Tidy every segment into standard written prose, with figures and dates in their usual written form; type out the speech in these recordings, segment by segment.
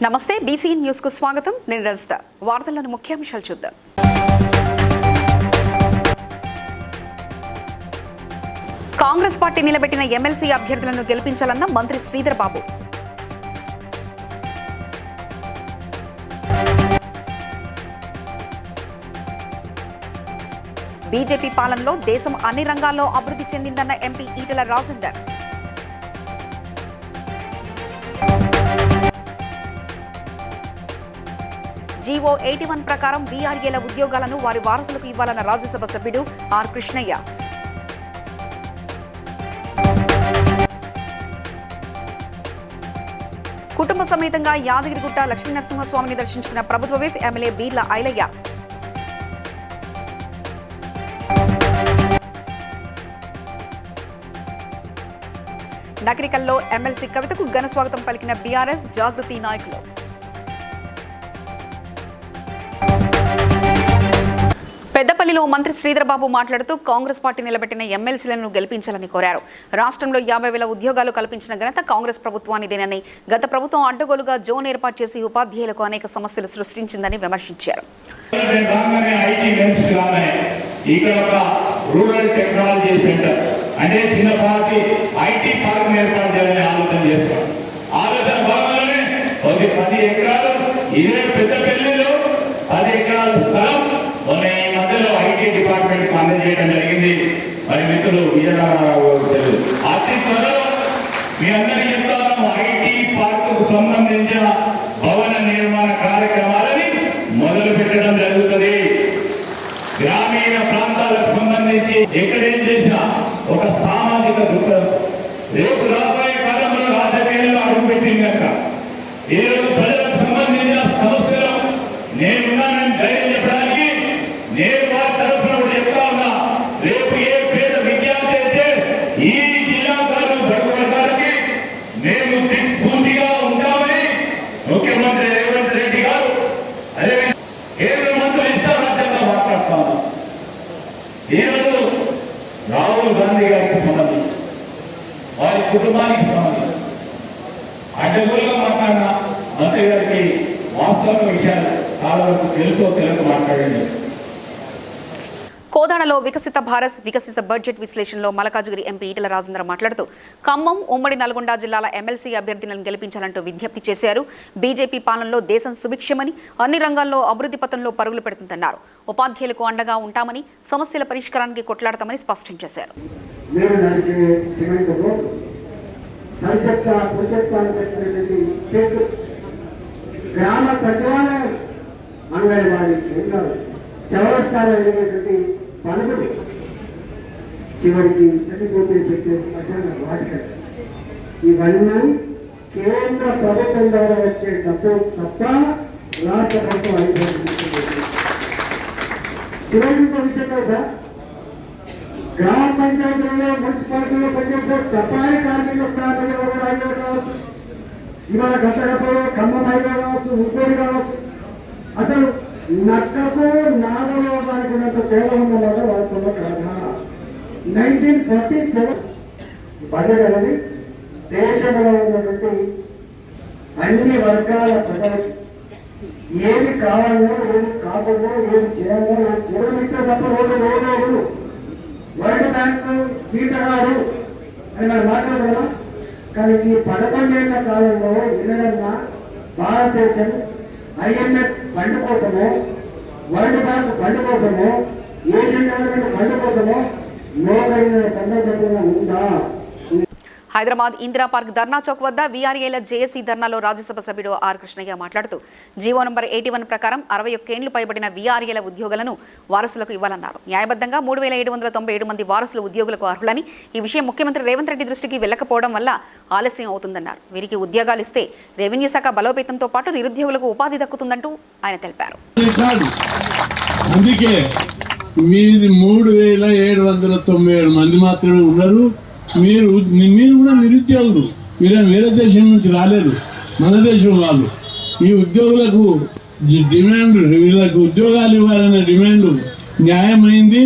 నమస్తే BCN news కు స్వాగతం. నేను రజిత. వార్తల్లోని ముఖ్యాంశాలు చూద్దాం. కాంగ్రెస్ పార్టీ నిలబెట్టిన ఎమ్మెల్సీ అభ్యర్థులను గెలిపించాలన్న మంత్రి శ్రీధర్ బాబు. బీజేపీ పాలనలో దేశం అన్ని రంగాల్లో అభివృద్ధి చెందిందన్న ఎంపీ ఈటెల రాజేందర్. జీవో 81 ప్రకారం వీఆర్ఏల ఉద్యోగాలను వారి వారసులకు ఇవ్వాలన్న రాజ్యసభ సభ్యుడు ఆర్ కృష్ణయ్య. కుటుంబ సమేతంగా యాదగిరిగుట్ట లక్ష్మీనరసింహస్వామిని దర్శించుకున్న ప్రభుత్వ విప్ ఎమ్మెల్యే బీర్ల ఐలయ్య. నగరికల్లో ఎమ్మెల్సీ కవితకు ఘన స్వాగతం పలికిన బీఆర్ఎస్ జాగృతి నాయకులు. పెద్దపల్లిలో మంత్రి శ్రీధర్ బాబు మాట్లాడుతూ కాంగ్రెస్ పార్టీ నిలబెట్టిన ఎమ్మెల్సీలను గెలిపించాలని కోరారు. రాష్ట్రంలో 50,000 ఉద్యోగాలు కల్పించిన ఘనత కాంగ్రెస్ ప్రభుత్వానిదేనని, గత ప్రభుత్వం అడ్డగోలుగా జోన్ ఏర్పాటు చేసి ఉపాధ్యాయులకు అనేక సమస్యలు సృష్టించిందని విమర్శించారు. మధ్యలో ఐటీ డిపార్ట్మెంట్ అందజేయడం జరిగింది. మరి మిత్రులు అతి త్వరలో మీ అందరికీ చెప్తాను, ఐటీ పార్కుకు సంబంధించిన భవన నిర్మాణ కార్యక్రమాలని మొదలు పెట్టడం జరుగుతుంది. గ్రామీణ ప్రాంతాలకు సంబంధించి ఎక్కడేం చేసినా ఒక సామాజిక దృక్పథం రేపు రాబోయే కాలంలో రాజకీయాల్లో అడుగుపెట్టింది కనుక ఈరోజు ప్రజలకు సంబంధించిన సమస్యలు నేనున్నానని ధైర్యం చెప్పడానికి నేను వారి తరఫున చెప్తా ఉన్నా. రేపు ఏ పేద విద్యార్థి అయితే ఈ జిల్లా గారికి మేము దిక్సూటిగా ఉంటామని ముఖ్యమంత్రి రేవంత్ రెడ్డి గారు అదే కేంద్ర మంత్రులు ఇష్టారాజ్యంగా మాట్లాడుతా ఉన్నారు. ఈరోజు రాహుల్ గాంధీ గారికి సంబంధించి వారి కుటుంబానికి సంబంధించి అడ్డగోలుగా మాట్లాడిన మంత్రి గారికి వాస్తవ విషయాలు చాలా వరకు తెలుసో తెలుగు మాట్లాడండి. కోదాడలో వికసిత భారత్ వికసిత బడ్జెట్ విశ్లేషణలో మల్కాజ్గిరి ఎంపీ ఈటెల రాజేందర్ మాట్లాడుతూ ఖమ్మం, ఉమ్మడి నల్గొండ జిల్లాల ఎమ్మెల్సీ అభ్యర్థులను గెలిపించాలంటూ విజ్ఞప్తి చేశారు. బీజేపీ పాలనలో దేశం సుభిక్షమని, అన్ని రంగాల్లో అభివృద్ధి పథంలో పరుగులు పెడుతుందన్నారు. ఉపాధ్యాయులకు అండగా ఉంటామని, సమస్యల పరిష్కారానికి కొట్లాడతామని స్పష్టం చేశారు. గ్రామ సచివాలయం, అంగన్వాడీ కేంద్రాలు, చౌరస్తాలైనటువంటి పలువురు చివరికి చనిపోతే పెట్టే శ్మశాన వాటిక, ఇవన్నీ కేంద్ర ప్రభుత్వం ద్వారా వచ్చే డబ్బు తప్ప రాష్ట్ర ప్రభుత్వం అనుభవించలేదు. చివరికి విషయంలో సార్, గ్రామ పంచాయతీలలో, మున్సిపాలిటీలో పనిచేసే సఫాయి కార్మికుల ప్రాంతంలో కూడా హైవే కావచ్చు, ఇవాళ గతగపోయే ఖమ్మం హైవే కావచ్చు, ఉప్పేరు కావచ్చు, అసలు నక్కకు నాగలోకానికి ఉన్నంత తేడా ఉన్నమాట వాస్తవంలో కాదా? 1947 బడ్జెట్ అనేది దేశంలో ఉన్నటువంటి అన్ని వర్గాల ప్రజలకి ఏది కావాలో, ఏది కావాలో, ఏది చేయాలో, ఏది చేయడంతో తప్ప రోడ్డు లేదు. వరల్డ్ బ్యాంకు చీటగాడు అని మనం మాట్లాడగలమా? కానీ ఈ 11 ఏళ్ల కాలంలో వినడంగా భారతదేశం IMF ఫండ్ కోసమో, వరల్డ్ బ్యాంక్ ఫండ్ కోసమో, ఏషియన్ డెవలప్మెంట్ ఫండ్ కోసమో నోగైన సందర్భంగా ఉందా? హైదరాబాద్ ఇందిరా పార్క్ ధర్నా చౌక్ వద్ద వీఆర్ఏల జేఏసీ ధర్నాలో రాజ్యసభ సభ్యుడు ఆర్ కృష్ణయ్య మాట్లాడుతూ జీవో నంబర్ 81 ప్రకారం 61 ఏళ్లు పైబడిన వీఆర్ఏల ఉద్యోగాలను వారసులకు ఇవ్వాలన్నారు. న్యాయబద్ధంగా 3,797 మంది వారసులు ఉద్యోగులకు అర్హులని, ఈ విషయం ముఖ్యమంత్రి రేవంత్ రెడ్డి దృష్టికి వెళ్లకపోవడం వల్ల ఆలస్యం అవుతుందన్నారు. వీరికి ఉద్యోగాలు ఇస్తే రెవెన్యూ శాఖ బలోపేతంతో పాటు నిరుద్యోగులకు ఉపాధి దక్కుతుందంటూ ఆయన తెలిపారు. అందుకే మీది 3,797 మంది మాత్రమే ఉన్నారు. మీరు కూడా నిరుద్యోగులు, మీరేం వేరే దేశం నుంచి రాలేదు, మన దేశం వాళ్ళు. ఈ ఉద్యోగులకు డిమాండ్, వీళ్ళకు ఉద్యోగాలు ఇవ్వాలనే డిమాండ్ న్యాయమైంది.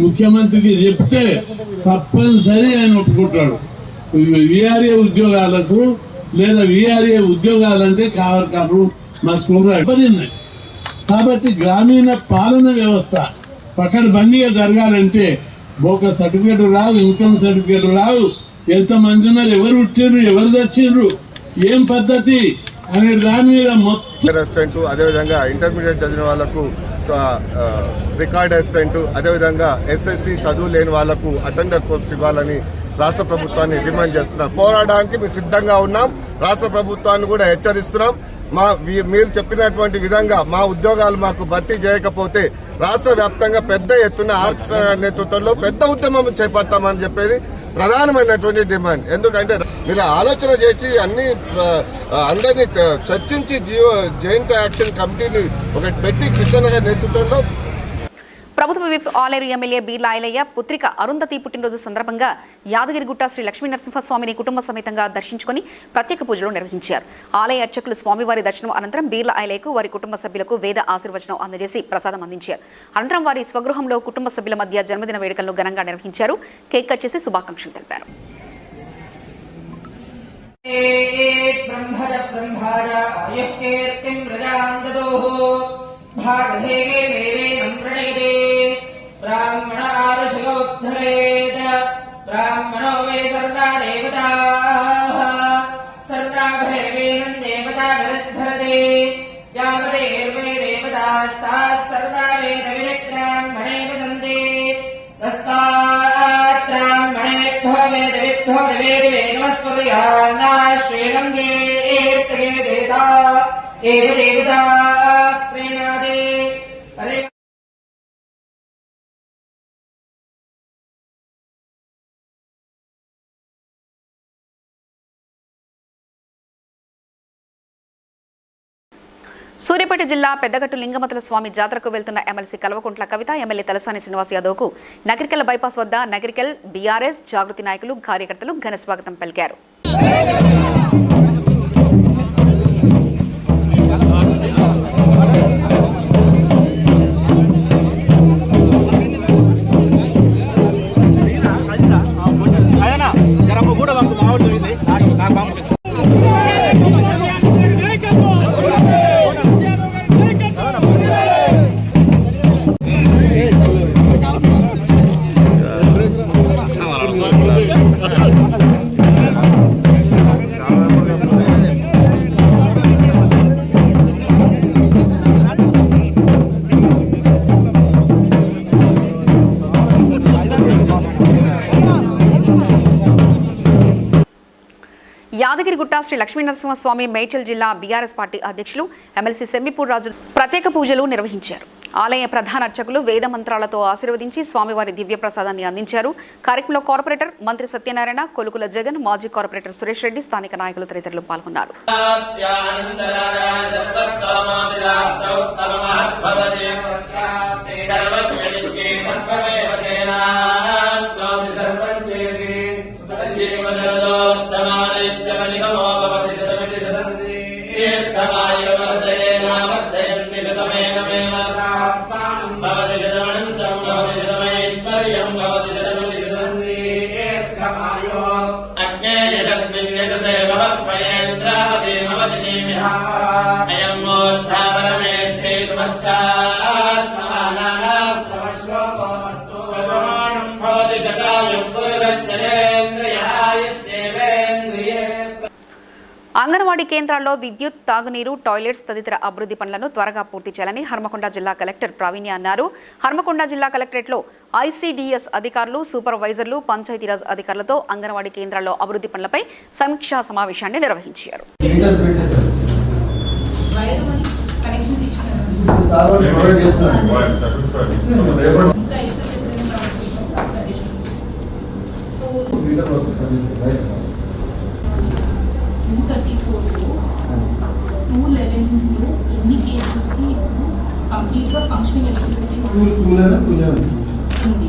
ముఖ్యమంత్రికి చెప్తే తప్పనిసరి ఆయన ఒప్పుకుంటాడు. వీఆర్ఏ ఉద్యోగాలకు లేదా విఆర్ఏ ఉద్యోగాలంటే కారు మా స్కూల్ ఇబ్బంది. కాబట్టి గ్రామీణ పాలన వ్యవస్థ పకడ్బందీగా జరగాలంటే ఒక సర్టిఫికేట్ రావు, ఇన్కమ్ సర్టిఫికేట్ రావు, ఎంతమంది ఉన్నారు, ఎవరు పుట్టిండ్రు, ఎవరు తెచ్చిండ్రు, ఏం పద్ధతి అనే దాని మీద మొత్తం అసిస్టెంట్, అదేవిధంగా ఇంటర్మీడియట్ చదివిన వాళ్లకు రికార్డ్ అసిస్టెంట్, అదేవిధంగా ఎస్ఎస్సి చదువు లేని వాళ్లకు అటెండర్ పోస్ట్ ఇవ్వాలని రాష్ట్ర ప్రభుత్వాన్ని డిమాండ్ చేస్తున్నాం. పోరాడడానికి మేము సిద్ధంగా ఉన్నాం. రాష్ట్ర ప్రభుత్వాన్ని కూడా హెచ్చరిస్తున్నాం. మీరు చెప్పినటువంటి విధంగా మా ఉద్యోగాలు మాకు భర్తీ చేయకపోతే రాష్ట్ర వ్యాప్తంగా పెద్ద ఎత్తున ఆర్ట్స్ నేతృత్వంలో పెద్ద ఉద్యమం చేపడతామని చెప్పేది ప్రధానమైనటువంటి డిమాండ్. ఎందుకంటే మీరు ఆలోచన చేసి అందరినీ చర్చించి జాయింట్ యాక్షన్ కమిటీని ఒకటి పెట్టి కృష్ణ గారి నేతృత్వంలో ప్రభుత్వ విప్ ఆలేరు ఎమ్మెల్యే బీర్లా ఐలయ్య పుత్రిక అరుంధతి పుట్టినరోజు సందర్భంగా యాదగిరిగుట్ట శ్రీ లక్ష్మీ నరసింహస్వామిని కుటుంబ సమేతంగా దర్శించుకుని ప్రత్యేక పూజలు నిర్వహించారు. ఆలయ అర్చకులు స్వామివారి దర్శనం అనంతరం బీర్లా ఐలయ్యకు వారి కుటుంబ సభ్యులకు వేద ఆశీర్వచనం అందజేసి ప్రసాదం అందించారు. అనంతరం వారి స్వగృహంలో కుటుంబ సభ్యుల మధ్య జన్మదిన వేడుకలను ఘనంగా నిర్వహించారు. కేక్ కట్ చేసి శుభాకాంక్షలు తెలిపారు. भागधेगे देवेनं प्रणयते ब्राह्मण आरुषयोद्धरेत ब्राह्मणो वे सर्वा देवताः सर्वाभरेवेनं देवता विरुद्धरते यावदेर्वे देवतास्ताः सर्वा वेदविद्ब्राह्मणे वसन्ते तस्मात् ब्राह्मणेभ्यो वेदविद्भ्यो देवेर्वे नमस्कुर्यान्ना श्रीरङ्गे एर्तये देवता एव देवता సూర్యాపేట జిల్లా పెద్దగట్టు లింగమతుల స్వామి జాతరకు వెళ్తున్న MLC Kalvakuntla Kavitha, MLA Talasani Srinivas యాదవ్కు Nagarikal bypass వద్ద నగరికల్ బీఆర్ఎస్ జాగృతి నాయకులు, కార్యకర్తలు ఘన స్వాగతం పలికారు. యాదగిరిగుట్ట శ్రీ లక్ష్మీ నరసింహస్వామి మేడ్చల్ జిల్లా బీఆర్ఎస్ పార్టీ అధ్యక్షులు ఎమ్మెల్సీ సెమ్మిపూర్ రాజు ప్రత్యేక పూజలు నిర్వహించారు. ఆలయ ప్రధాన అర్చకులు వేద మంత్రాలతో ఆశీర్వదించి స్వామివారి దివ్య ప్రసాదాన్ని అందించారు. కార్యక్రమంలో కార్పొరేటర్ మంత్రి సత్యనారాయణ, కొలుకుల జగన్, మాజీ కార్పొరేటర్ సురేష్ రెడ్డి, స్థానిక నాయకులు తదితరులు పాల్గొన్నారు. అంగన్వాడీ కేంద్రాల్లో విద్యుత్, తాగునీరు, టాయిలెట్స్ తదితర అభివృద్ధి పనులను త్వరగా పూర్తి చేయాలని హన్మకొండ జిల్లా కలెక్టర్ ప్రావీణ్య అన్నారు. హన్మకొండ జిల్లా కలెక్టరేట్లో ఐసీడీఎస్ అధికారులు, సూపర్వైజర్లు, పంచాయతీరాజ్ అధికారులతో అంగన్వాడీ కేంద్రాల్లో అభివృద్ధి పనులపై సమీక్షా సమావేశాన్ని నిర్వహించారు. ఎన్ని కేసెస్కి కంప్లీట్గా ఫంక్షనింగ్ ఎలక్ట్రిసిటీ ఉంది.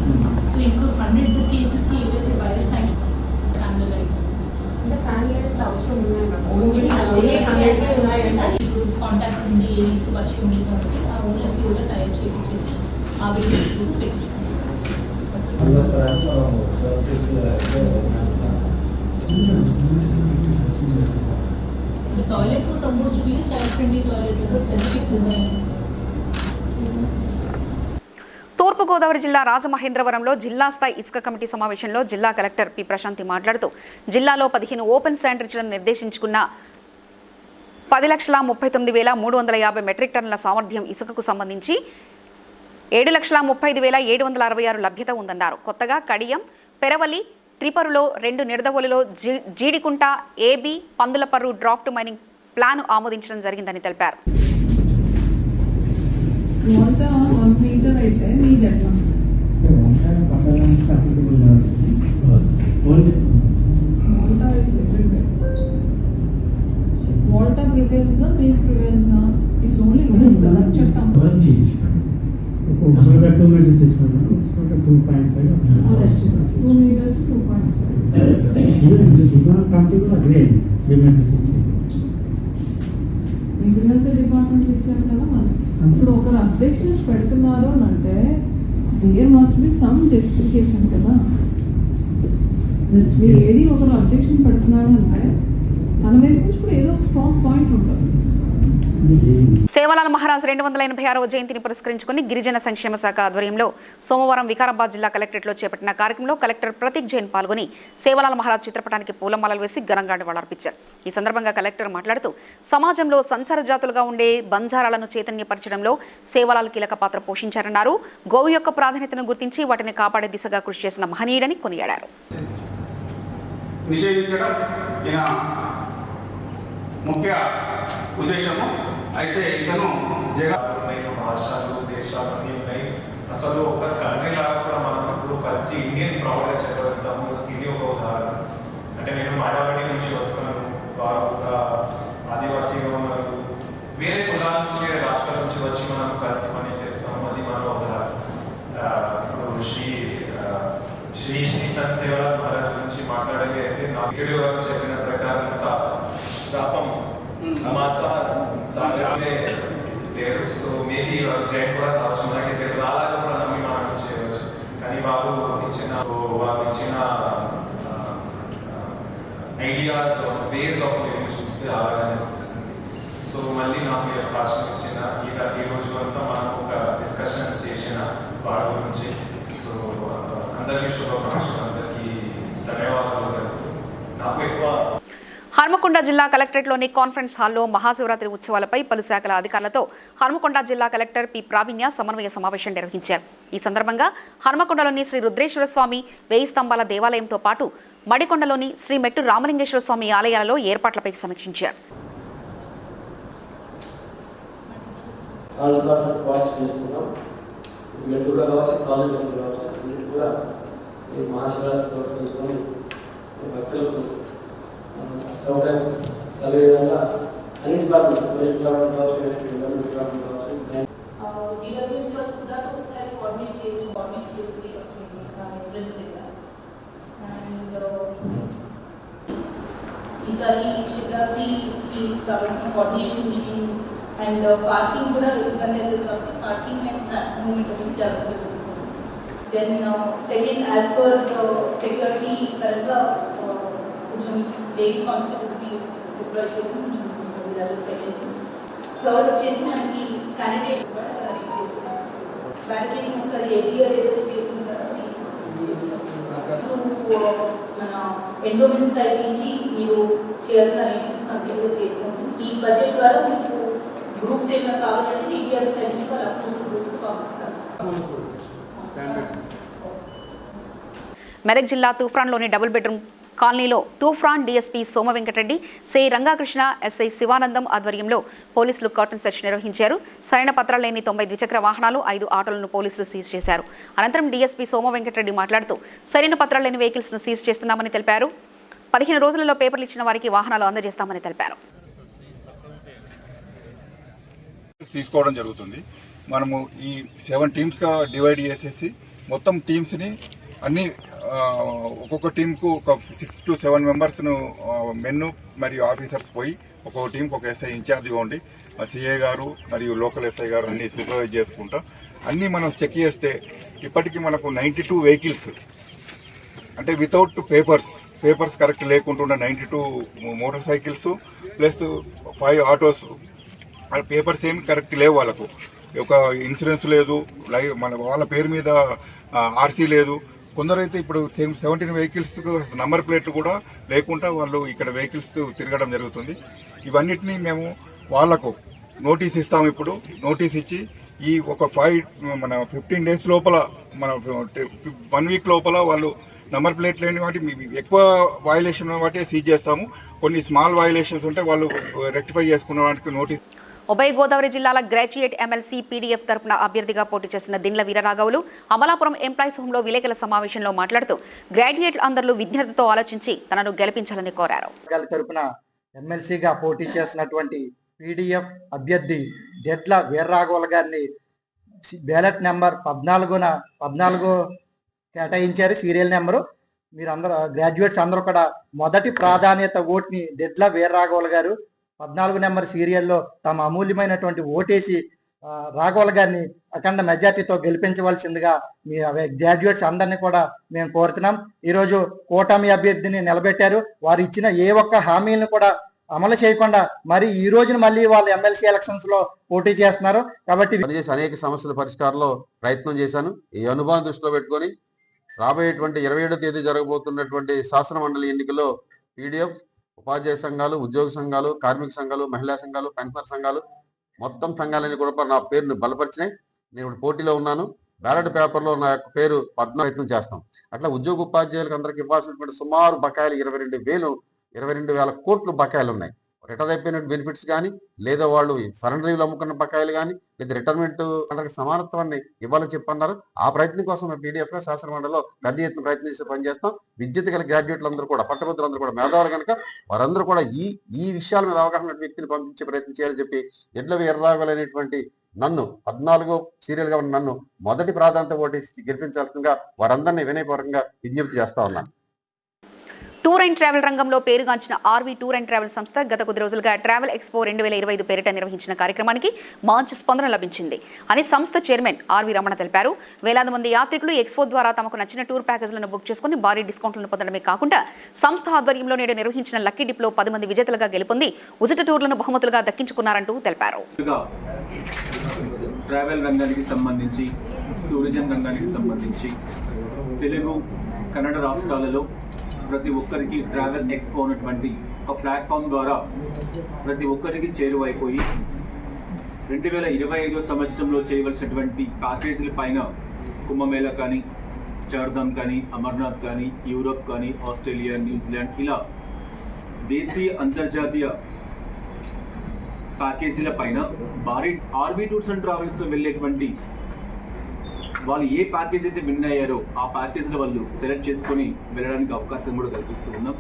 సో ఇప్పుడు 100 కేసెస్కి ఏవైతే వైరస్ హ్యాండిల్ ఇప్పుడు కాంటాక్ట్ ఉంది ఏరియాస్తో పరిచయం ఉంది కాబట్టి ఆ ఓనర్స్కి కూడా టైప్ చేయించేసి ఆ వీడియోస్ కూడా పెట్టించుకుంటాం. toilet was supposed to be a child-friendly toilet with a specific design. తూర్పుగోదావరి జిల్లా రాజమహేంద్రవరంలో జిల్లా స్థాయి ఇసుక కమిటీ సమావేశంలో జిల్లా కలెక్టర్ పి ప్రశాంతి మాట్లాడుతూ జిల్లాలో 15 ఓపెన్ శానిటరీలను నిర్దేశించుకున్న 10,39,350 మెట్రిక్ టన్నుల సామర్థ్యం ఇసుకకు సంబంధించి 7,35,766 లభ్యత ఉందన్నారు. కొత్తగా కడియం, పెరవలి, త్రిపరులో 2 నిడదవోలులో Jeedikunta, AB, Pandulaparru draft mining plan ఆమోదించడం జరిగిందని తెలిపారు. Water prevails, milk prevails. It's only rules కదా చట్టం. 2 meters 2.5. 2 meters 2.5. Even this is not completely agreed. 3 meters 6. Internet department ఇచ్చారు కదా మనకి. ఇప్పుడు ఒకరు అబ్జెక్షన్స్ పెడుతున్నారు అని అంటే there must be some justification కదా. మీరు ఏది ఒకరు అబ్జెక్షన్ పెడుతున్నారు అంటే మన వైపు నుంచి కూడా ఏదో ఒక స్ట్రాంగ్ పాయింట్ ఉంటుంది. సేవలాల్ మహారాజ్ 286వ జయంతిని పురస్కరించుకుని గిరిజన సంక్షేమ శాఖ ఆధ్వర్యంలో సోమవారం వికారాబాద్ జిల్లా కలెక్టరేట్లో చేపట్టిన కార్యక్రమంలో కలెక్టర్ ప్రతీక్ జైన్ పాల్గొని సేవలాల్ మహారాజ్ చిత్రపటానికి పూలమాలలు వేసి ఘనంగా నివాళులర్పించారు. ఈ సందర్భంగా కలెక్టర్ మాట్లాడుతూ సమాజంలో సంచార జాతులుగా ఉండే బంజారాలను చైతన్యపరచడంలో సేవలాల్ కీలక పాత్ర పోషించారన్నారు. గోవు యొక్క ప్రాధాన్యతను గుర్తించి వాటిని కాపాడే దిశగా కృషి చేసిన మహనీయుడని కొనియాడారు. ముఖ్య ఉద్దేశము అయితే ఇతను భాషలు దేశాలు అన్నీ ఉన్నాయి. అసలు ఒక కంట్రీ లాగా కూడా మనం ఇప్పుడు కలిసి ఇండియన్ ప్రౌడ్గా చెప్పగలుగుతాము. ఇది ఒక ఉదాహరణ. అంటే నేను మాడవాడి నుంచి వస్తున్నాను, వారు ఒక ఆదివాసీగా ఉన్నారు, వేరే కులాల నుంచి రాష్ట్రాల నుంచి వచ్చి మనం కలిసి పని చేస్తాము. అది మన ఉదాహరణ. ఇప్పుడు శ్రీ సంత్ సేవలాల్ మహారాజ్ గురించి మాట్లాడాలి అయితే నా ఇక్కడ చెప్పిన ప్రకారం దాపం లేరు. సో మేబీ జైన్ కూడా రావచ్చు, మనకి తెలియదు. అలాగే కూడా నమ్మి మనం చేయవచ్చు. కానీ వాళ్ళు ఇచ్చిన ideas of ways of living చూస్తే అలాగే వస్తుంది. సో మళ్ళీ నాకు అవకాశం ఇచ్చిన ఈ రోజు అంతా మనం ఒక డిస్కషన్ చేసిన వాళ్ళ గురించి. సో అందరికీ శుభాకాంక్షలు, అందరికీ ధన్యవాదాలు తెలుపుతూ నాకు ఎక్కువ. హన్మకొండ జిల్లా కలెక్టరేట్లోని కాన్ఫరెన్స్ హాల్లో మహాశివరాత్రి ఉత్సవాలపై పలు శాఖల అధికారులతో హన్మకొండ జిల్లా కలెక్టర్ పి ప్రావీణ్య సమన్వయ సమావేశం నిర్వహించారు. ఈ సందర్భంగా హన్మకొండలోని శ్రీ రుద్రేశ్వర స్వామి 1000 స్తంభాల దేవాలయంతో పాటు మడికొండలోని శ్రీ మెట్టు రామలింగేశ్వర స్వామి ఆలయాలలో ఏర్పాట్లపై సమీక్షించారు. సౌకర్యం కలిగే విధంగా అన్ని డిపార్ట్మెంట్స్ జిల్లా గురించి కూడా ఒకసారి కోఆర్డినేట్ చేసి ఎంట్రన్స్ దగ్గర. అండ్ ఈసారి శివరాత్రికి కావాల్సిన కోఆర్డినేషన్ మీటింగ్ అండ్ పార్కింగ్ కూడా ఇబ్బంది అవుతుంది కాబట్టి పార్కింగ్ అండ్ ట్రాఫిక్ మూవ్మెంట్ అనేది జాగ్రత్తగా చూసుకోండి. Then second, as per security పరంగా కొంచెం 8 కానిస్టేబుల్స్కి డిప్లాయ్ చేయడం కొంచెం చూసుకోండి. అది సెకండ్. థర్డ్ వచ్చేసి మనకి శానిటేషన్ కూడా అరేంజ్ చేసుకుంటాం. బ్యారికేడింగ్ ఒకసారి ఎవ్రీ ఇయర్ ఏదైతే చేసుకుంటారో అది చేసుకోండి. మన ఎండోమెంట్ సైడ్ నుంచి మీరు చేయాల్సిన అరేంజ్మెంట్స్ కంప్లీట్గా చేసుకోండి. ఈ బడ్జెట్ ద్వారా మీకు గ్రూప్స్ ఏమైనా కావాలంటే డిపిఆర్ సైడ్ నుంచి వాళ్ళు అప్రూవ్ గ్రూప్స్ పంపిస్తారు. మెదక్ జిల్లా తూఫ్రాన్లోని డబుల్ బెడ్రూమ్ కాలనీలో తూఫ్రాన్ డీఎస్పీ సోమ వెంకటరెడ్డి, సి రంగాకృష్ణ, ఎస్ఐ శివానందం ఆధ్వర్యంలో పోలీసులు కర్టన్ సెర్చ్ నిర్వహించారు. సరైన పత్రాలు లేని 90 ద్విచక్ర వాహనాలు, 5 ఆటోలను పోలీసులు సీజ్ చేశారు. అనంతరం డీఎస్పీ సోమ వెంకటరెడ్డి మాట్లాడుతూ సరైన పత్రాలు లేని వెహికల్స్ను సీజ్ చేస్తున్నామని తెలిపారు. 15 రోజులలో పేపర్లు ఇచ్చిన వారికి వాహనాలు అందజేస్తామని తెలిపారు. తీసుకోవడం జరుగుతుంది. మనము ఈ 7 టీమ్స్గా డివైడ్ చేసేసి మొత్తం టీమ్స్ని అన్ని ఒక్కొక్క టీంకు ఒక 6 to 7 మెంబర్స్ను మెన్ను మరియు ఆఫీసర్స్ పోయి ఒక్కొక్క టీంకి ఒక ఎస్ఐ ఇన్ఛార్జ్గా ఉండి సిఐ గారు మరియు లోకల్ ఎస్ఐ గారు అన్ని సూపర్వైజ్ చేసుకుంటా అన్నీ మనం చెక్ చేస్తే ఇప్పటికీ మనకు 92 వెహికల్స్ అంటే వితౌట్ పేపర్స్ పేపర్స్ కరెక్ట్ లేకుండా 92 motor cycles plus 5 autos papers ఏమి కరెక్ట్ లేవు. వాళ్ళకు ఒక ఇన్సూరెన్స్ లేదు, వాళ్ళ పేరు మీద ఆర్సీ లేదు. కొందరైతే ఇప్పుడు 17 వెహికల్స్ నంబర్ ప్లేట్ కూడా లేకుండా వాళ్ళు ఇక్కడ వెహికల్స్ తిరగడం జరుగుతుంది. ఇవన్నిటినీ మేము వాళ్లకు నోటీస్ ఇస్తాము. ఇప్పుడు నోటీస్ ఇచ్చి ఈ ఒక 15 డేస్ లోపల, మన 1 వీక్ లోపల వాళ్ళు నంబర్ ప్లేట్ లేని వాటి ఎక్కువ వయలేషన్ వాటి సీజ్ చేస్తాము. కొన్ని స్మాల్ వయలేషన్స్ ఉంటే వాళ్ళు రెక్టిఫై చేసుకున్న వాటికి నోటీస్. ఉభయ గోదావరి జిల్లాల గ్రాడ్యుయేట్ ఎమ్మెల్సీ పీడీఎఫ్ తరపున అభ్యర్థిగా పోటీ చేసిన దిండ్ల వీరరాఘవులు అమలాపురం ఎంప్లాయీస్ హోంలో విలేకరుల సమావేశంలో మాట్లాడుతూ గ్రాడ్యుయేట్లు అందరూ విద్యార్థితో ఆలోచించి తనను గెలిపించాలని కోరారు. తరపున ఎమ్మెల్సీగా పోటీ చేసినటువంటి పీడీఎఫ్ అభ్యర్థి దిండ్ల వీరరాఘవులు గారిని బ్యాలెట్ నెంబర్ 14 కేటాయించారు, సీరియల్ నెంబరు. మీరందరూ గ్రాడ్యుయేట్స్ అందరూ కూడా మొదటి ప్రాధాన్యత ఓటుని దిండ్ల వీరరాఘవులు గారు 14 నెంబర్ సీరియల్లో తమ అమూల్యమైనటువంటి ఓటేసి రాఘవుల గారిని అఖండ మెజార్టీతో గెలిపించవలసిందిగా మీ గ్రాడ్యుయేట్స్ అందరినీ కూడా మేము కోరుతున్నాం. ఈరోజు కూటమి అభ్యర్థిని నిలబెట్టారు. వారు ఇచ్చిన ఏ ఒక్క హామీలను కూడా అమలు చేయకుండా మరి ఈ రోజున మళ్ళీ వాళ్ళు ఎమ్మెల్సీ ఎలక్షన్స్ లో పోటీ చేస్తున్నారు. కాబట్టి అనేక సమస్యల పరిష్కారంలో ప్రయత్నం చేశాను. ఈ అనుభవం దృష్టిలో పెట్టుకొని రాబోయేటువంటి 27వ తేదీ జరగబోతున్నటువంటి శాసన మండలి ఎన్నికల్లో పీడీఎఫ్, ఉపాధ్యాయ సంఘాలు, ఉద్యోగ సంఘాలు, కార్మిక సంఘాలు, మహిళా సంఘాలు, పెన్షనర్ సంఘాలు మొత్తం సంఘాలన్నీ కూడా నా పేరును బలపరిచినాయి. నేను ఇప్పుడు పోటీలో ఉన్నాను. బ్యాలెట్ పేపర్లో నా యొక్క పేరు ప్రయత్నం చేస్తాం. అట్లా ఉద్యోగ ఉపాధ్యాయులకు అందరికి ఇవ్వాల్సినటువంటి సుమారు బకాయిలు 22,000 కోట్లు బకాయిలు ఉన్నాయి. రిటైర్ అయిపోయిన బెనిఫిట్స్ కానీ, లేదా వాళ్ళు సరెండర్ లీవ్లు అమ్ముకున్న బకాయిలు కానీ, లేదా రిటైర్మెంట్ అందరికి సమానత్వాన్ని ఇవ్వాలని చెప్పన్నారు. ఆ ప్రయత్నం కోసం మేము పీడీఎఫ్ శాసన మండలిలో పెద్ద ఎత్తున ప్రయత్నం చేసి పనిచేస్తాం. విద్యుత్ గల గ్రాడ్యుయేట్లు అందరూ కూడా, పట్టభద్రులందరూ కూడా మేధావులు కనుక వారందరూ కూడా ఈ విషయాల మీద అవగాహన వ్యక్తిని పంపించే ప్రయత్నం చేయాలని చెప్పి దిండ్ల వీరరాఘవులు అనేటువంటి నన్ను 14 సీరియల్గా ఉన్న నన్ను మొదటి ప్రాధాన్యత ఓటేసి గెలిపించాల్సిందిగా వారందరినీ వినయపూర్వకంగా విజ్ఞప్తి చేస్తా ఉన్నాను. టూర్ అండ్ ట్రావెల్ రంగంలో పేరుగాంచిన ఆర్వీ టూర్ అండ్ ట్రావెల్ సంస్థ గత కొద్ది రోజులుగా ట్రావెల్ ఎక్స్పో 2025 పేరిట నిర్వహించిన కార్యక్రమానికి మంచి స్పందన లభించింది అని సంస్థ చైర్మన్ ఆర్వీ రమణ తెలిపారు. వేలాది మంది యాత్రికులు ఎక్స్పో ద్వారా తమకు నచ్చిన టూర్ ప్యాకేజీలను బుక్ చేసుకుని భారీ డిస్కౌంట్లను పొందడమే కాకుండా సంస్థ ఆధ్వర్యంలో నేడు నిర్వహించిన లక్కీ డిప్లో 10 మంది విజేతలుగా గెలుపొంది ఉచిత టూర్లను బహుమతులుగా దక్కించుకున్నారంటూ తెలిపారు. ట్రావెల్ రంగానికి సంబంధించి, టూరిజం రంగానికి సంబంధించి తెలుగు, కన్నడ రాష్ట్రాలలో ప్రతి ఒక్కరికి ట్రావెల్ ఎక్స్పో ఉన్నటువంటి ఒక ప్లాట్ఫామ్ ద్వారా ప్రతి ఒక్కరికి చేరువైపోయి 2025 సంవత్సరంలో చేయవలసినటువంటి ప్యాకేజీల పైన కుంభమేళా కానీ, చార్ధామ్ కానీ, అమర్నాథ్ కానీ, యూరోప్ కానీ, ఆస్ట్రేలియా, న్యూజిలాండ్ ఇలా దేశీయ అంతర్జాతీయ ప్యాకేజీల పైన భారీ ఆర్వీ టూర్స్ అండ్ ట్రావెల్స్లో వెళ్ళేటువంటి వాళ్ళు ఏ ప్యాకేజ్ అయితే విన్ అయ్యారో ఆ ప్యాకేజ్లో వాళ్ళు సెలెక్ట్ చేసుకొని వెళ్ళడానికి అవకాశం కూడా కల్పిస్తూ ఉన్నాం.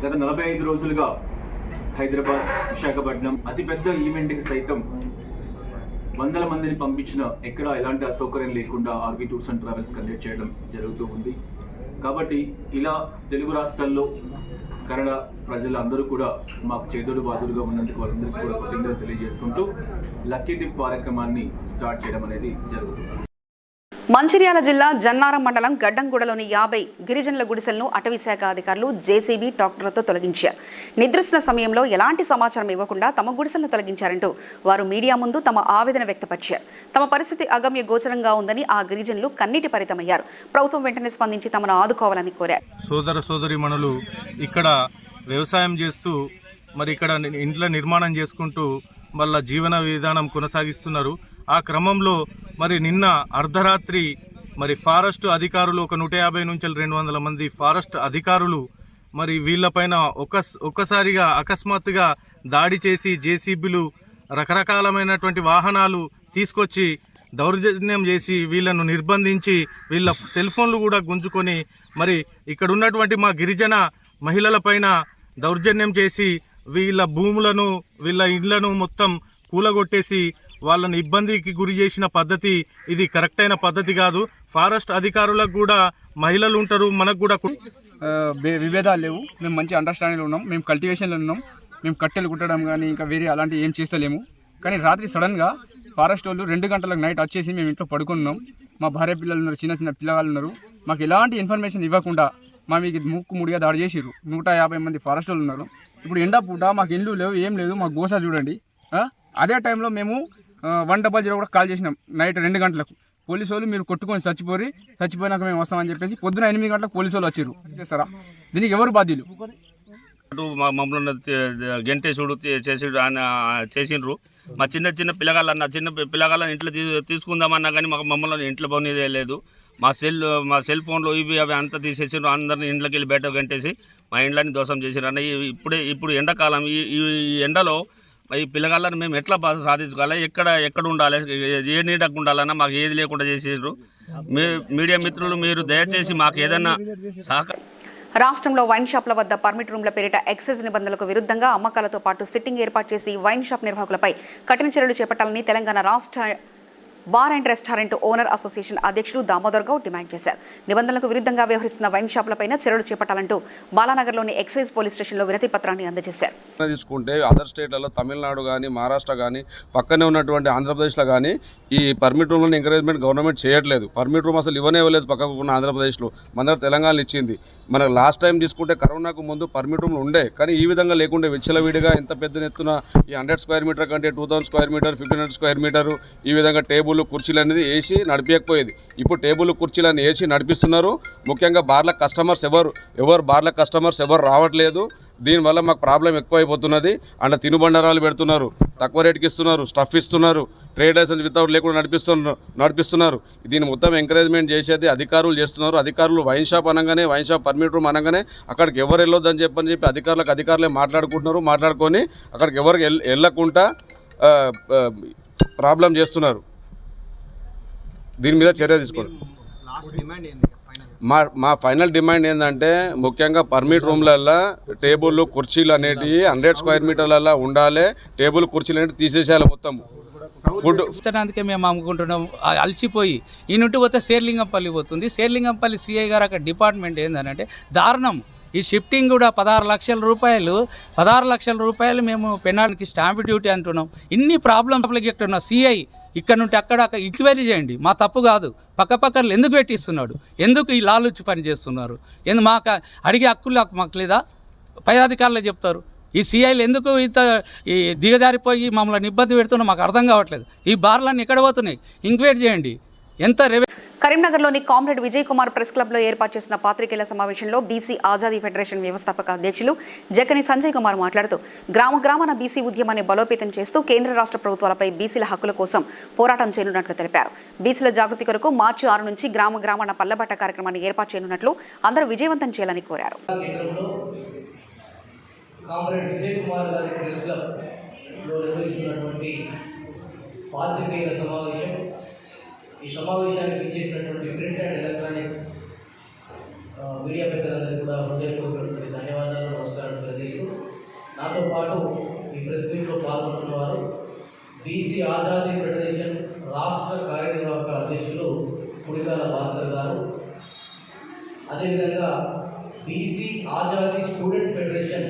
గత 45 రోజులుగా హైదరాబాద్, విశాఖపట్నం అతిపెద్ద ఈవెంట్కి సైతం వందల మందిని పంపించిన ఎక్కడ ఎలాంటి అసౌకర్యం లేకుండా RV tours and travels conduct చేయడం జరుగుతూ ఉంది. కాబట్టి ఇలా తెలుగు రాష్ట్రాల్లో కన్నడ ప్రజలందరూ కూడా మాకు చేదోడు బాదుడుగా ఉన్నందుకు వాళ్ళందరికీ కూడా కృతజ్ఞతలు తెలియజేసుకుంటూ లక్కీ డిప్ కార్యక్రమాన్ని స్టార్ట్ చేయడం అనేది జరుగుతుంది. మంచిర్యాల జిల్లా జన్నారం మండలం గడ్డంగూడలోని 50 గిరిజనుల గుడిసెలను అటవీశాఖ అధికారులు జేసీబీ ట్రాక్టర్లతో తొలగించారు. నిద్రిస్తున్న సమయంలో ఎలాంటి సమాచారం ఇవ్వకుండా తమ గుడిసెలను తొలగించారంటూ వారు మీడియా ముందు తమ ఆవేదన వ్యక్తపరిచారు. తమ పరిస్థితి అగమ్య గోచరంగా ఉందని ఆ గిరిజనులు కన్నీటి పరితమయ్యారు. ప్రభుత్వం వెంటనే స్పందించి తమను ఆదుకోవాలని కోరారు. సోదరీమణులు ఇక్కడ వ్యవసాయం చేస్తూ మరి ఇక్కడ ఇంట్లో నిర్మాణం చేసుకుంటూ వాళ్ళ జీవన విధానం కొనసాగిస్తున్నారు. ఆ క్రమంలో మరి నిన్న అర్ధరాత్రి మరి ఫారెస్ట్ అధికారులు ఒక 150 నుంచి 200 మంది ఫారెస్ట్ అధికారులు మరి వీళ్ళపైన ఒక్కసారిగా అకస్మాత్తుగా దాడి చేసి జేసీబీలు, రకరకాలమైనటువంటి వాహనాలు తీసుకొచ్చి దౌర్జన్యం చేసి వీళ్ళను నిర్బంధించి వీళ్ళ సెల్ ఫోన్లు కూడా గుంజుకొని మరి ఇక్కడ ఉన్నటువంటి మా గిరిజన మహిళలపైన దౌర్జన్యం చేసి వీళ్ళ భూములను, వీళ్ళ ఇళ్లను మొత్తం కూలగొట్టేసి వాళ్ళని ఇబ్బందికి గురి చేసిన పద్ధతి ఇది కరెక్ట్ అయిన పద్ధతి కాదు. ఫారెస్ట్ అధికారులకు కూడా మహిళలు ఉంటారు, మనకు కూడా విభేదాలు లేవు. మేము మంచి అండర్స్టాండింగ్లో ఉన్నాం. మేము కల్టివేషన్లో ఉన్నాం. మేము కట్టెలు కుట్టడం కానీ ఇంకా వేరే అలాంటివి ఏం చేస్తలేము. కానీ రాత్రి సడన్గా ఫారెస్ట్ వాళ్ళు 2 గంటలకు నైట్ వచ్చేసి మేము ఇంట్లో పడుకున్నాం. మా భార్య పిల్లలు ఉన్నారు, చిన్న చిన్న పిల్లవాళ్ళు ఉన్నారు. మాకు ఎలాంటి ఇన్ఫర్మేషన్ ఇవ్వకుండా మా మీకు ముక్కు ముడిగా దాడి చేసిర్రు. 150 మంది ఫారెస్ట్ వాళ్ళు ఉన్నారు. ఇప్పుడు ఎండ పూట మాకు ఇల్లు లేవు, ఏం లేదు, మాకు గోసా చూడండి. అదే టైంలో మేము 100 కూడా కాల్ చేసినాం నైట్ 2 గంటలకు. పోలీసు వాళ్ళు మీరు కొట్టుకొని చచ్చిపోయినాక మేము వస్తామని చెప్పేసి పొద్దున 8 గంటలకు పోలీసు వాళ్ళు వచ్చారు. చేస్తారా? దీనికి ఎవరు బాధ్యులు? మమ్మల్ని గెంటేసుడు చేసిండ్రు. మా చిన్న పిల్లగాళ్ళని ఇంట్లో తీసుకుందామన్నా కానీ మమ్మల్ని ఇంట్లో పోనీదే లేదు. మా సెల్ ఫోన్లు ఇవి అవి అంతా తీసేసిండ్రు. అందరిని ఇంట్లోకి వెళ్ళి బయట గంటేసి మా ఇండ్లని దోషం చేసిండ్రు. అన్న ఇప్పుడు ఎండాకాలం, ఈ ఎండలో ఈ పిల్లగాళ్ళని మేము ఎట్లా సాధించుకోవాలి, ఎక్కడ ఉండాలి, ఏ నీడకు ఉండాలన్నా మాకు ఏది లేకుండా చేసిండ్రు. మీడియా మిత్రులు మీరు దయచేసి మాకు ఏదన్నా సహకారం. రాష్ట్రంలో వైన్ షాప్ల వద్ద పర్మిట్ రూమ్ల పేరిట ఎక్సైజ్ నిబంధనలకు విరుద్ధంగా అమ్మకాలతో పాటు సిట్టింగ్ ఏర్పాటు చేసి వైన్ షాప్ నిర్వాహకులపై కఠిన చర్యలు చేపట్టాలని తెలంగాణ రాష్ట్ర bar and restaurant owner association అధ్యక్షులు దామోదర్ గౌడ్ డిమాండ్ చేశారు. నిబంధనలకు విరుద్ధంగా వ్యవహరిస్తున్న వైన్ షాపులపైన చర్యలు చేపట్టాలంటూ బాలానగర్లోని ఎక్సైజ్ పోలీస్ స్టేషన్లో వినతి పత్రాన్ని అందజేశారు. తీసుకుంటే అదర్ స్టేట్లలో తమిళనాడు కానీ మహారాష్ట్ర కానీ పక్కనే ఉన్నటువంటి ఆంధ్రప్రదేశ్లో కానీ ఈ పర్మిట్ రూమ్లను ఎంకరేజ్మెంట్ గవర్నమెంట్ చేయట్లేదు. పర్మిట్ రూమ్ అసలు ఇవ్వలేదు పక్కకు ఉన్న ఆంధ్రప్రదేశ్లో. మన తెలంగాణలో ఇచ్చింది. మనకు లాస్ట్ టైం తీసుకుంటే కరోనాకు ముందు పర్మిట్ రూమ్లు ఉండే, కానీ ఈ విధంగా లేకుండే విచ్చలవిడిగా ఇంత పెద్ద ఎత్తున ఈ 100 స్క్వేర్ మీటర్ కంటే 2000 స్క్వేర్ మీటర్ 1500 స్క్వేర్ మీటర్ ఈ విధంగా టేబుల్ కుర్చీలు అనేది వేసి నడిపించకపోయేది. ఇప్పుడు టేబుల్ కుర్చీలను వేసి నడిపిస్తున్నారు. ముఖ్యంగా బార్ల కస్టమర్స్ ఎవరు రావట్లేదు. దీనివల్ల మాకు ప్రాబ్లం ఎక్కువైపోతున్నది. అండ్ తినుబండారాలు పెడుతున్నారు, తక్కువ రేటుకి ఇస్తున్నారు, స్టఫ్ ఇస్తున్నారు, ట్రేడ్ లైసెన్స్ వితౌట్ లేకుండా నడిపిస్తున్నారు. దీన్ని మొత్తం ఎంకరేజ్మెంట్ చేసేది అధికారులు చేస్తున్నారు. అధికారులు వైన్ షాప్ అనగానే, వైన్ షాప్ పర్మిట్ రూమ్ అనగానే అక్కడికి ఎవరు వెళ్ళొద్దని చెప్పి అధికారులే మాట్లాడుకొని అక్కడికి ఎవరికి వెళ్ళకుండా ప్రాబ్లం చేస్తున్నారు. దీని మీద చర్య తీసుకోండి. మా ఫైనల్ డిమాండ్ ఏంటంటే ముఖ్యంగా పర్మిట్ రూమ్లల్లో టేబుల్ కుర్చీలు అనేటివి 100 స్క్వేర్ మీటర్లలో ఉండాలి. టేబుల్ కుర్చీలు అనేవి తీసేసేయాలి మొత్తం. ఫుడ్ అందుకే మేము అమ్ముకుంటున్నాం. అలసిపోయి ఈ నుండి పోతే శేర్లింగంపల్లి పోతుంది. శేర్లింగంపల్లి సిఐ గారు అక్కడ డిపార్ట్మెంట్ ఏంటంటే దారుణం. ఈ షిఫ్టింగ్ కూడా 16 లక్షల రూపాయలు మేము పెనాల్టీకి స్టాంప్ డ్యూటీ అంటున్నాం. ఇన్ని ప్రాబ్లమ్స్ ఎక్కడ సిఐ ఇక్కడ నుండి అక్కడ ఎంక్వైరీ చేయండి. మా తప్పు కాదు. పక్కపక్కలు ఎందుకు పెట్టిస్తున్నాడు, ఎందుకు ఈ లాలుచి పని చేస్తున్నారు, మాకు అడిగే హక్కులు మాకు లేదా? పై అధికారులే చెప్తారు. ఈ సిఐలు ఎందుకు ఇంత ఈ దిగజారిపోయి మమ్మల్ని ఇబ్బంది పెడుతున్నా మాకు అర్థం కావట్లేదు. ఈ బార్లన్నీ ఎక్కడ పోతున్నాయి? ఎంక్వైరీ చేయండి. కరీంనగర్లోని కామ్రేడ్ విజయ్ కుమార్ ప్రెస్ క్లబ్లో ఏర్పాటు చేసిన పాత్రికేయుల సమావేశంలో బీసీ ఆజాదీ ఫెడరేషన్ వ్యవస్థాపక అధ్యక్షులు జకని సంజయ్ కుమార్ మాట్లాడుతూ గ్రామాన బీసీ ఉద్యమాన్ని బలోపేతం చేస్తూ కేంద్ర రాష్ట్ర ప్రభుత్వాలపై బీసీల హక్కుల కోసం పోరాటం చేయనున్నట్లు తెలిపారు. బీసీల జాగృతి కొరకు మార్చి 6 నుంచి గ్రామాన పల్లెబట్ట కార్యక్రమాన్ని ఏర్పాటు చేయనున్నట్లు అందరూ విజయవంతం చేయాలని కోరారు. ఈ సమావేశానికి ఇచ్చేసినటువంటి ప్రింట్ అండ్ ఎలక్ట్రానిక్ మీడియా పెద్దలందరికీ కూడా హృదయపూర్వక ధన్యవాదాలు, నమస్కారం తెలియజేస్తూ నాతో పాటు ఈ ప్రెస్ మీట్లో పాల్గొంటున్న వారు బీసీ ఆజాదీ ఫెడరేషన్ రాష్ట్ర కార్యనిర్వాహక అధ్యక్షులు కుడికాల భాస్కర్ గారు, అదేవిధంగా బీసీ ఆజాదీ స్టూడెంట్ ఫెడరేషన్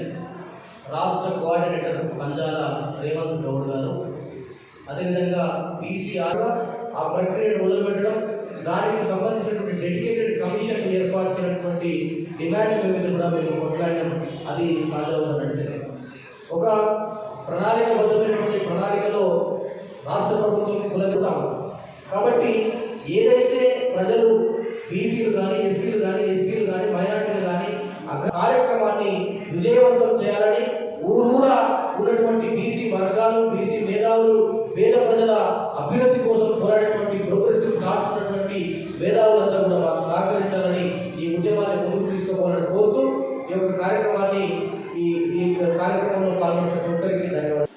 రాష్ట్ర కోఆర్డినేటర్ పంజాల రేవంత్ గౌడ్ గారు, అదేవిధంగా బీసీ ఆ ప్రక్రియను మొదలుపెట్టడం, దానికి సంబంధించినటువంటి డెడికేటెడ్ కమిషన్ ఏర్పాటు చేసినటువంటి డిమాండ్ల మీద కూడా మేము కొట్లాడడం అది సహజంగా నడిచింది. ఒక ప్రణాళికబద్ధమైనటువంటి ప్రణాళికలో రాష్ట్ర ప్రభుత్వం కులగుతాం కాబట్టి ఏదైతే ప్రజలు బీసీలు కానీ ఎస్సీలు కానీ ఎస్టీలు కానీ మైనార్టీలు కానీ ఆ కార్యక్రమాన్ని విజయవంతం చేయాలని ఊరూరా ఉన్నటువంటి బీసీ వర్గాలు, బీసీ మేధావులు, పేద ప్రజల అభ్యున్నతి కోసం పోరాడేటువంటి ప్రోగ్రెసివ్ థాట్స్ ఉన్నటువంటి మేధావులంతా కూడా మాకు సహకరించాలని, ఈ ఉద్యమాన్ని ముందుకు తీసుకోవాలని కోరుతూ ఈ యొక్క కార్యక్రమాన్ని ఈ కార్యక్రమంలో పాల్గొన్న ఒక్కరికి ధన్యవాదాలు.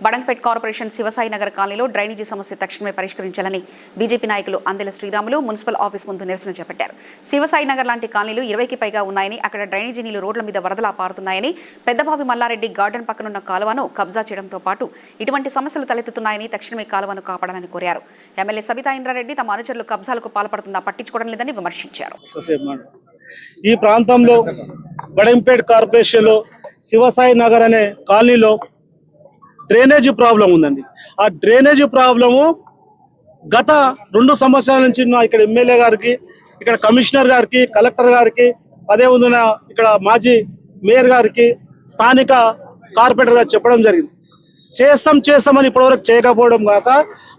బడంగ్పేట్ కార్పొరేషన్ శివసాయి నగర్ కాలనీలో డ్రైనేజీ సమస్య తక్షణమే పరిష్కరించాలని బీజేపీ నాయకులు అందెల శ్రీరాములు మున్సిపల్ ఆఫీస్ ముందు నిరసన చేపట్టారు. శివసాయి నగర్ లాంటి కాలనీలు 20కి పైగా ఉన్నాయని, అక్కడ డ్రైనేజీ నీళ్లు రోడ్ల మీద వరదలా పారుతున్నాయని, పెద్దబావి మల్లారెడ్డి గార్డెన్ పక్కనున్న కాలువను కబ్జా చేయడంతో పాటు ఇటువంటి సమస్యలు తలెత్తుతున్నాయని తక్షణమే కాలువను కాపాడాలని కోరారు. ఎమ్మెల్యే సబితా ఇంద్రారెడ్డి తమ అనుచరులు కబ్జాలకు పాల్పడుతుందా పట్టించుకోవడం లేదని విమర్శించారు. ఈ ప్రాంతంలో బడంగ్పేట్ కార్పొరేషన్ లో శివసాయి నగర్ అనే కాలనీలో డ్రైనేజీ ప్రాబ్లం ఉందండి. ఆ డ్రైనేజీ ప్రాబ్లము గత 2 సంవత్సరాల నుంచి ఇక్కడ ఎమ్మెల్యే గారికి, ఇక్కడ కమిషనర్ గారికి, కలెక్టర్ గారికి అదేవిధంగా ఇక్కడ మాజీ మేయర్ గారికి స్థానిక కార్పొరేటర్ గారు చెప్పడం జరిగింది. చేస్తామని ఇప్పటివరకు చేయకపోవడం కాక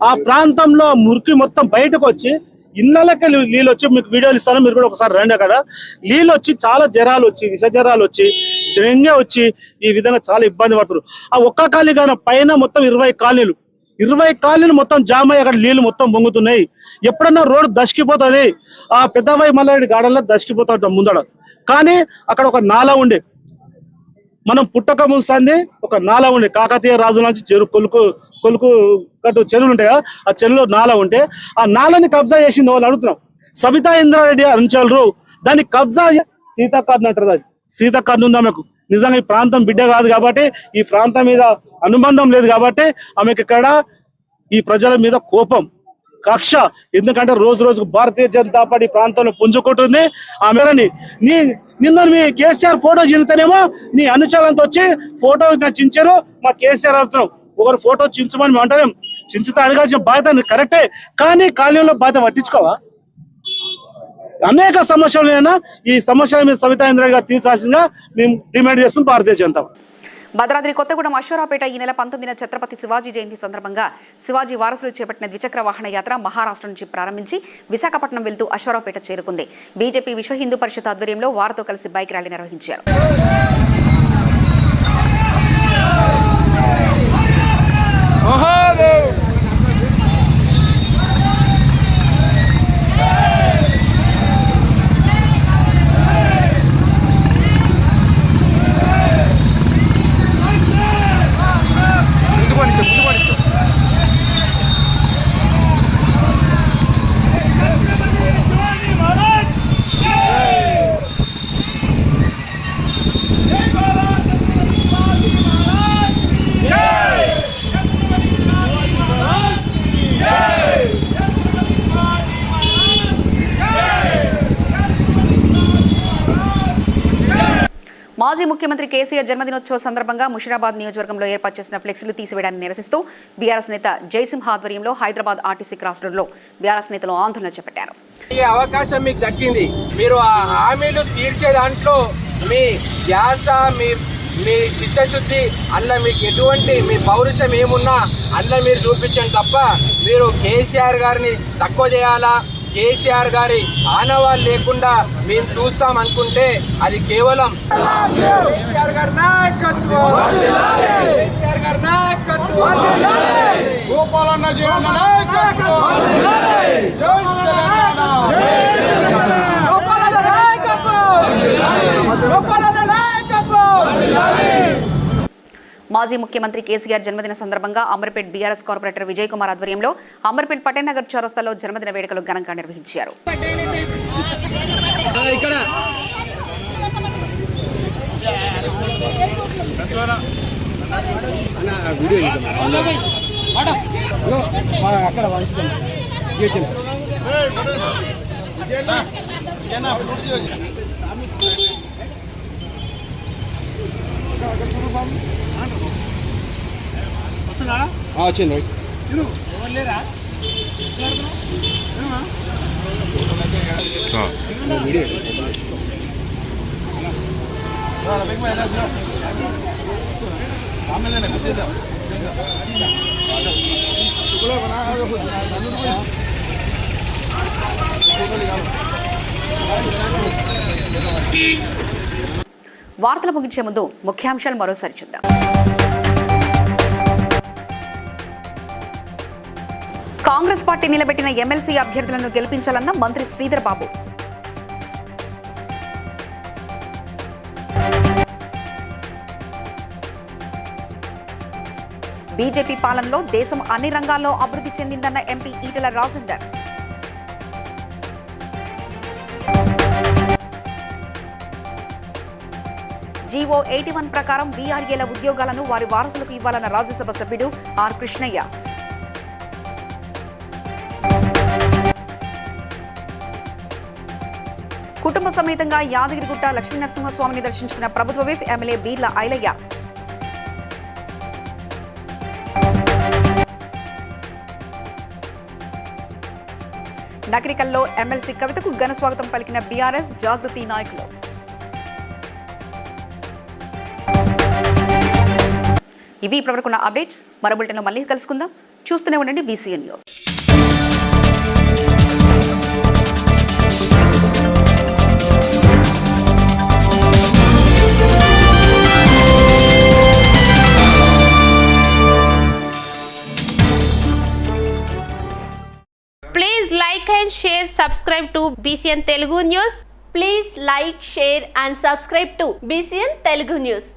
ఆ ప్రాంతంలో మురికి మొత్తం బయటకు వచ్చి ఇళ్ళకి నీళ్ళు వచ్చి, మీకు వీడియోలు ఇస్తాను, మీరు కూడా ఒకసారి రండి. అక్కడ నీళ్ళు వచ్చి చాలా జ్వరాలు వచ్చి, విష జ్వరాలు వచ్చి, డెంగ్యూ వచ్చి ఈ విధంగా చాలా ఇబ్బంది పడుతున్నారు. ఆ ఒక్క కాలనీ కానీ పైన మొత్తం 20 కాలనీలు మొత్తం జామ్ అయ్యి అక్కడ నీళ్లు మొత్తం పొంగుతున్నాయి. ఎప్పుడన్నా రోడ్డు దశకిపోతుంది, ఆ పెద్దబాయి మల్లారెడ్డి గార్డెన్లో దశకిపోతాడు ముందడ. కానీ అక్కడ ఒక నాలా ఉండే, మనం పుట్టక ముందు ఒక నాలా ఉండే, కాకతీయ రాజుల నుంచి కొలుకు కట్టు చెరువులు ఉంటాయి కదా, ఆ చెరువులో నాలా ఉంటే ఆ నాలని కబ్జా చేసింది వాళ్ళు అడుగుతున్నాం. సబితా ఇంద్రారెడ్డి అంచారు దాన్ని కబ్జా సీతాకార్డు అంటారు. అది సీతాకార్డు ఉంది ఆమెకు. నిజంగా ఈ ప్రాంతం బిడ్డ కాదు కాబట్టి, ఈ ప్రాంతం మీద అనుబంధం లేదు కాబట్టి ఆమెకి ఇక్కడ ఈ ప్రజల మీద కోపం, కక్ష. ఎందుకంటే రోజు రోజుకు భారతీయ జనతా పార్టీ ప్రాంతంలో పుంజుకుంటుంది. ఆమె నిన్న మీ కేసీఆర్ ఫోటో చింతనేమో నీ అనుచరులంతా వచ్చి ఫోటో చించారు. మా కేసీఆర్ అడుగుతున్నాం, ఒకరు ఫోటో చించమని మేము అంటాం. చించితే అడగాల్సిన బాధ్యత కరెక్టే, కానీ కాలనీలో బాధ్యత పట్టించుకోవా? అనేక సమస్యలు ఈ సమస్యల మీద సబితా ఇంద్రారెడ్డి గారు తీర్చాల్సిందిగా మేము డిమాండ్ చేస్తున్నాం భారతీయ జనతా. భద్రాద్రి కొత్తగూడెం అశ్వరావుపేట ఈ నెల 19న ఛత్రపతి శివాజీ జయంతి సందర్భంగా శివాజీ వారసులు చేపట్టిన ద్విచక్ర వాహన యాత్ర మహారాష్ట్ర నుంచి ప్రారంభించి విశాఖపట్నం వెళ్తూ అశ్వరావుపేట చేరుకుంది. బీజేపీ విశ్వ హిందూ పరిషత్ ఆధ్వర్యంలో వారితో కలిసి బైక్ ర్యాలీ నిర్వహించారు. మాజీ ముఖ్యమంత్రి కేసీఆర్ జన్మదినోత్సవ సందర్భంగా ముషిరాబాద్ నియోజకవర్గంలో ఏర్పాటు చేసిన ఫ్లెక్సీలు తీసివేయడాన్ని నిరసిస్తూ బీఆర్ఎస్ నేత జయసింహ ఆధ్వర్యంలో హైదరాబాద్ ఆర్టీసీ క్రాస్ రోడ్లో బీఆర్ఎస్ నేతలు ఆందోళన చేపట్టారు. ఈ అవకాశం మీకు దక్కింది. మీరు ఆ హామీలు తీర్చే దాంట్లో మీ ధ్యాస, మీ చిత్తశుద్ధి, అందులో మీకు ఎటువంటి మీ పౌరుషం ఏమున్నా అందులో మీరు చూపించండి తప్ప మీరు కేసీఆర్ గారిని తక్కువ చేయాలా, కేసీఆర్ గారి ఆనవాళ్ళు లేకుండా మేము చూస్తాం అనుకుంటే అది కేవలం కేసీఆర్ గారి నాయకత్వం, కేసీఆర్ గారి నాయకత్వం, గోపాలన్న జీవన నాయకత్వం, గోపాలన్న నాయకత్వం. మాజీ ముఖ్యమంత్రి కేసీఆర్ జన్మదిన సందర్భంగా అమర్పేట్ బీఆర్ఎస్ కార్పొరేటర్ విజయ్ కుమార్ ఆధ్వర్యంలో అమర్పేట్ పటేనగర్ చౌరస్తాలో జన్మదిన వేడుకలు ఘనంగా నిర్వహించారు. వచ్చింది వార్తలు ముగించే ముందు ముఖ్యాంశాలు మరోసారి చూద్దాం. కాంగ్రెస్ పార్టీ నిలబెట్టిన ఎమ్మెల్సీ అభ్యర్థులను గెలిపించాలన్న మంత్రి శ్రీధర్ బాబు. బీజేపీ పాలనలో దేశం అన్ని రంగాల్లో అభివృద్ధి చెందిందన్న ఎంపీ ఈటెల రాజేందర్. జీవో 81 ప్రకారం వీఆర్ఏల ఉద్యోగాలను వారి వారసులకు ఇవ్వాలన్న రాజ్యసభ సభ్యుడు ఆర్ కృష్ణయ్య. కుటుంబ సమేతంగా యాదగిరిగుట్ట లక్ష్మీనరసింహస్వామిని దర్శించుకున్న ప్రభుత్వ విప్ ఎమ్మెల్యే బీర్ల ఐలయ్య. నకరికల్లో ఎమ్మెల్సీ కవితకు ఘన స్వాగతం పలికిన బీఆర్ఎస్ జాగృతి నాయకులు. ఇవి ఇప్పటివరకు ఉన్న అప్డేట్స్. మరో బులెటిన్లో మళ్ళీ కలుసుకుందాం. చూస్తూనే ఉండండి BCN news. Please like and share, subscribe to BCN Telugu News. Please like, share and subscribe to BCN Telugu News.